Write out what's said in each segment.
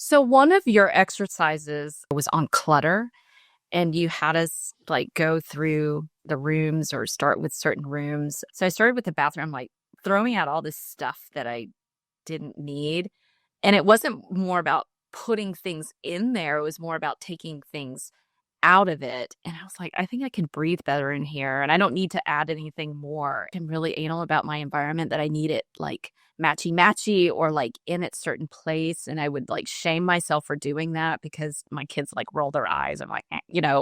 So one of your exercises was on clutter, and you had us like go through the rooms or start with certain rooms. So I started with the bathroom, like throwing out all this stuff that I didn't need. And it wasn't more about putting things in there. It was more about taking things out of it. And I was like, I think I can breathe better in here. And I don't need to add anything more. I'm really anal about my environment, that I need it like matchy or like in its certain place. And I would like shame myself for doing that because my kids like roll their eyes. I'm like,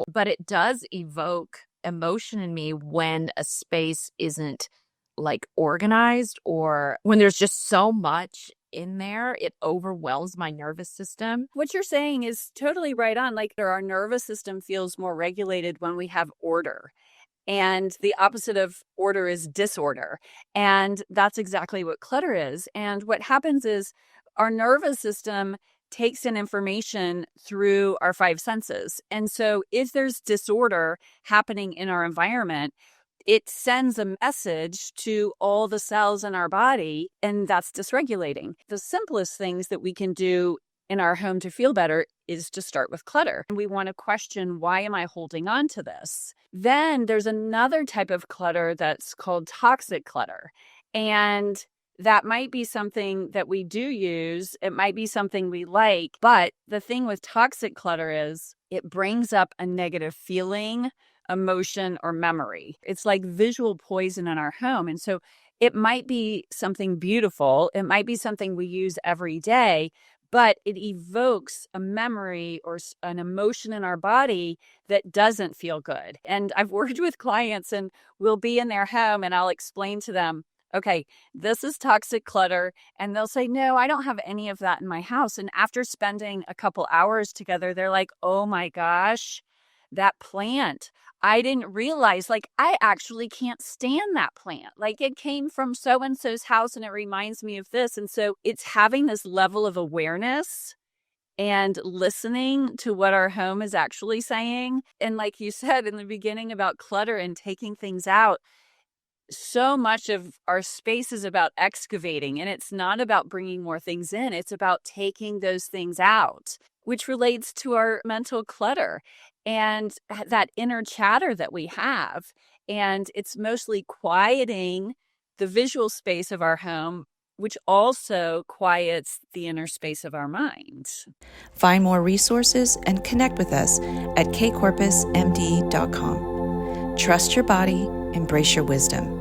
but it does evoke emotion in me when a space isn't like organized, or when there's just so much in there, it overwhelms my nervous system. What you're saying is totally right on. Like our nervous system feels more regulated when we have order. And the opposite of order is disorder. And that's exactly what clutter is. And what happens is our nervous system takes in information through our five senses. And so if there's disorder happening in our environment, it sends a message to all the cells in our body, and that's dysregulating. The simplest things that we can do in our home to feel better is to start with clutter. We want to question, why am I holding on to this? Then there's another type of clutter that's called toxic clutter. And that might be something that we do use. It might be something we like. But the thing with toxic clutter is it brings up a negative feeling, emotion, or memory. It's like visual poison in our home. And so it might be something beautiful. It might be something we use every day, but it evokes a memory or an emotion in our body that doesn't feel good. And I've worked with clients, and we'll be in their home and I'll explain to them, okay, this is toxic clutter. And they'll say, no, I don't have any of that in my house. And after spending a couple hours together, they're like, oh my gosh, that plant. I didn't realize, like, I actually can't stand that plant. Like, it came from so-and-so's house and it reminds me of this. And so it's having this level of awareness and listening to what our home is actually saying. And like you said in the beginning about clutter and taking things out, so much of our space is about excavating, and it's not about bringing more things in. It's about taking those things out, which relates to our mental clutter and that inner chatter that we have. And it's mostly quieting the visual space of our home, which also quiets the inner space of our mind. Find more resources and connect with us at kcorpusmd.com. Trust your body, embrace your wisdom.